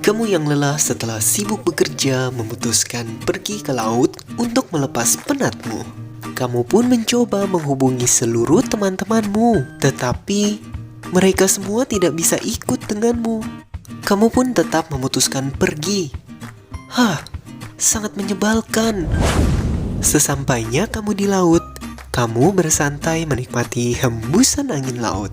Kamu yang lelah setelah sibuk bekerja memutuskan pergi ke laut untuk melepas penatmu. Kamu pun mencoba menghubungi seluruh teman-temanmu, tetapi mereka semua tidak bisa ikut denganmu. Kamu pun tetap memutuskan pergi. Sangat menyebalkan. Sesampainya kamu di laut, kamu bersantai menikmati hembusan angin laut.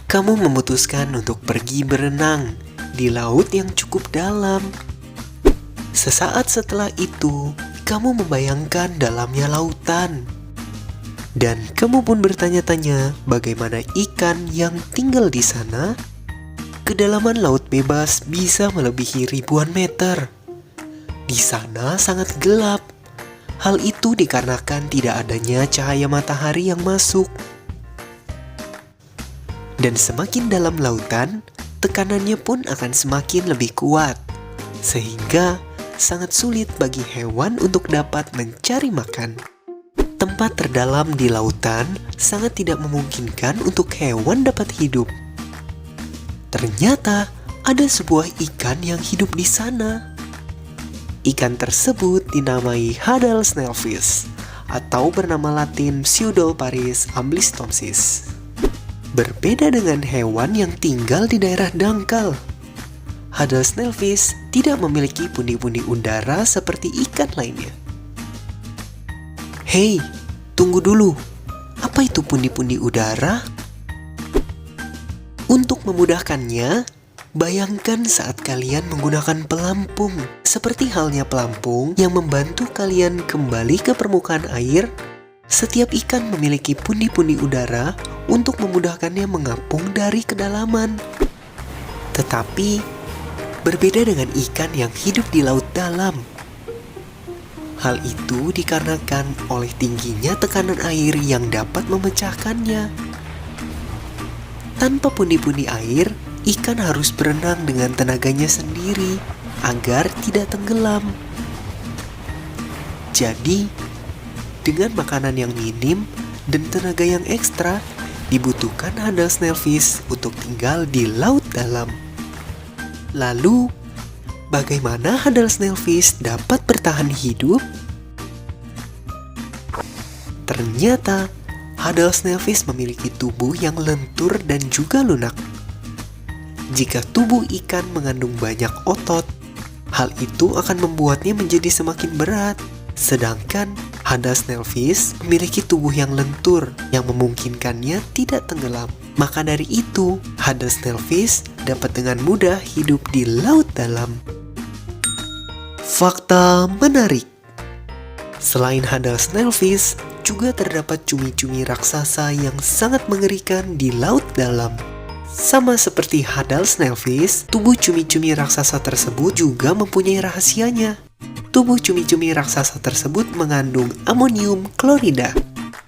Kamu memutuskan untuk pergi berenang di laut yang cukup dalam. Sesaat setelah itu, kamu membayangkan dalamnya lautan. Dan kamu pun bertanya-tanya bagaimana ikan yang tinggal di sana. Kedalaman laut bebas bisa melebihi ribuan meter. Di sana sangat gelap. Hal itu dikarenakan tidak adanya cahaya matahari yang masuk. Dan semakin dalam lautan, tekanannya pun akan semakin lebih kuat, sehingga sangat sulit bagi hewan untuk dapat mencari makan. Tempat terdalam di lautan sangat tidak memungkinkan untuk hewan dapat hidup. Ternyata ada sebuah ikan yang hidup di sana. Ikan tersebut dinamai Hadal Snailfish atau bernama Latin Pseudopharis amblyomys. Berbeda dengan hewan yang tinggal di daerah dangkal, Hadal Snailfish tidak memiliki pundi-pundi udara seperti ikan lainnya. Hei, tunggu dulu. Apa itu pundi-pundi udara? Untuk memudahkannya, bayangkan saat kalian menggunakan pelampung, seperti halnya pelampung yang membantu kalian kembali ke permukaan air. Setiap ikan memiliki pundi-pundi udara untuk memudahkannya mengapung dari kedalaman. Tetapi, berbeda dengan ikan yang hidup di laut dalam. Hal itu dikarenakan oleh tingginya tekanan air yang dapat memecahkannya. Tanpa pundi-pundi air, ikan harus berenang dengan tenaganya sendiri agar tidak tenggelam. Jadi, dengan makanan yang minim dan tenaga yang ekstra, dibutuhkan Hadal Snailfish untuk tinggal di laut dalam. Lalu, bagaimana Hadal Snailfish dapat bertahan hidup? Ternyata, Hadal Snailfish memiliki tubuh yang lentur dan juga lunak. Jika tubuh ikan mengandung banyak otot, hal itu akan membuatnya menjadi semakin berat. Sedangkan Hadal Snailfish memiliki tubuh yang lentur yang memungkinkannya tidak tenggelam. Maka dari itu, Hadal Snailfish dapat dengan mudah hidup di laut dalam. Fakta menarik. Selain Hadal Snailfish, juga terdapat cumi-cumi raksasa yang sangat mengerikan di laut dalam. Sama seperti Hadal Snailfish, tubuh cumi-cumi raksasa tersebut juga mempunyai rahasianya. Tubuh cumi-cumi raksasa tersebut mengandung amonium klorida.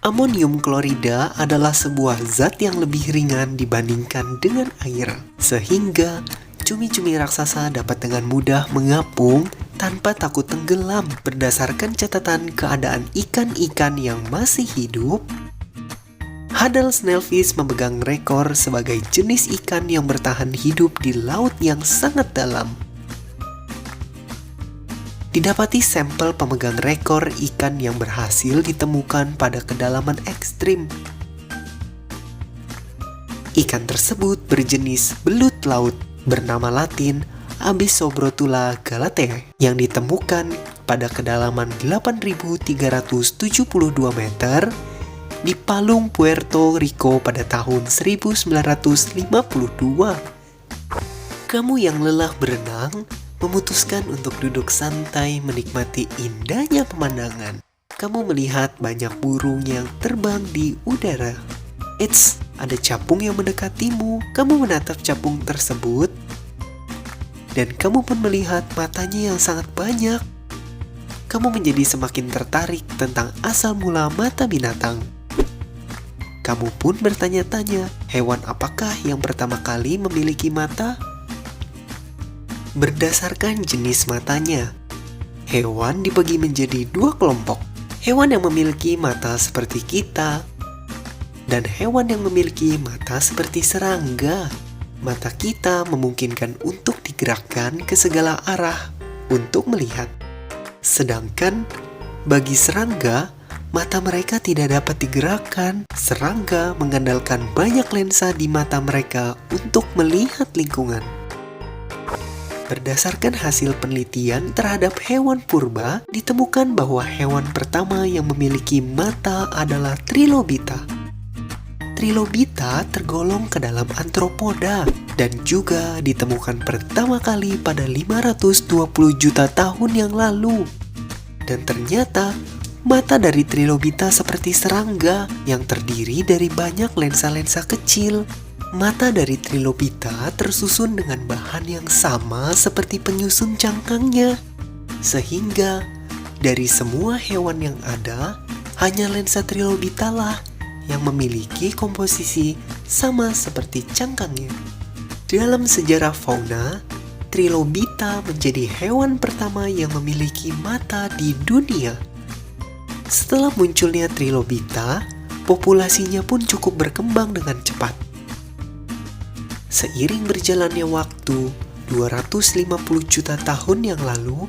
Amonium klorida adalah sebuah zat yang lebih ringan dibandingkan dengan air, sehingga cumi-cumi raksasa dapat dengan mudah mengapung tanpa takut tenggelam. Berdasarkan catatan keadaan ikan-ikan yang masih hidup, Hadal Snailfish memegang rekor sebagai jenis ikan yang bertahan hidup di laut yang sangat dalam. Didapati sampel pemegang rekor ikan yang berhasil ditemukan pada kedalaman ekstrim. Ikan tersebut berjenis belut laut bernama Latin Abyssobrotula galatea yang ditemukan pada kedalaman 8.372 meter di Palung, Puerto Rico pada tahun 1952. Kamu yang lelah berenang memutuskan untuk duduk santai menikmati indahnya pemandangan. Kamu melihat banyak burung yang terbang di udara. Eits, ada capung yang mendekatimu. Kamu menatap capung tersebut dan kamu pun melihat matanya yang sangat banyak. Kamu menjadi semakin tertarik tentang asal mula mata binatang. Kamu pun bertanya-tanya, hewan apakah yang pertama kali memiliki mata? Berdasarkan jenis matanya, hewan dibagi menjadi dua kelompok. Hewan yang memiliki mata seperti kita, dan hewan yang memiliki mata seperti serangga. Mata kita memungkinkan untuk digerakkan ke segala arah untuk melihat. Sedangkan bagi serangga, mata mereka tidak dapat digerakkan. Serangga mengandalkan banyak lensa di mata mereka untuk melihat lingkungan. Berdasarkan hasil penelitian terhadap hewan purba, ditemukan bahwa hewan pertama yang memiliki mata adalah trilobita. Trilobita tergolong ke dalam Arthropoda dan juga ditemukan pertama kali pada 520 juta tahun yang lalu. Dan ternyata mata dari trilobita seperti serangga yang terdiri dari banyak lensa-lensa kecil. Mata dari trilobita tersusun dengan bahan yang sama seperti penyusun cangkangnya. Sehingga dari semua hewan yang ada, hanya lensa trilobita lah yang memiliki komposisi sama seperti cangkangnya. Dalam sejarah fauna, trilobita menjadi hewan pertama yang memiliki mata di dunia. Setelah munculnya trilobita, populasinya pun cukup berkembang dengan cepat. Seiring berjalannya waktu, 250 juta tahun yang lalu,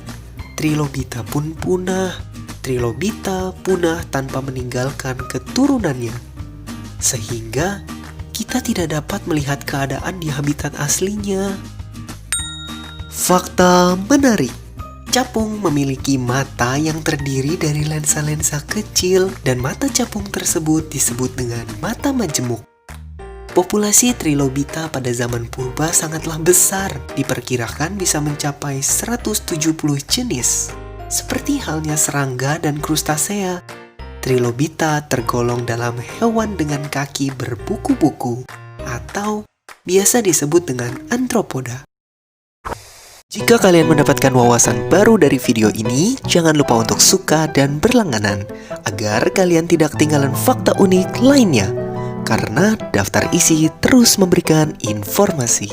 trilobita pun punah. Trilobita punah tanpa meninggalkan keturunannya. Sehingga kita tidak dapat melihat keadaan di habitat aslinya. Fakta menarik. Capung memiliki mata yang terdiri dari lensa-lensa kecil dan mata capung tersebut disebut dengan mata majemuk. Populasi trilobita pada zaman purba sangatlah besar, diperkirakan bisa mencapai 170 jenis. Seperti halnya serangga dan krustasea, trilobita tergolong dalam hewan dengan kaki berbuku-buku atau biasa disebut dengan Arthropoda. Jika kalian mendapatkan wawasan baru dari video ini, jangan lupa untuk suka dan berlangganan agar kalian tidak ketinggalan fakta unik lainnya. Karena daftar isi terus memberikan informasi.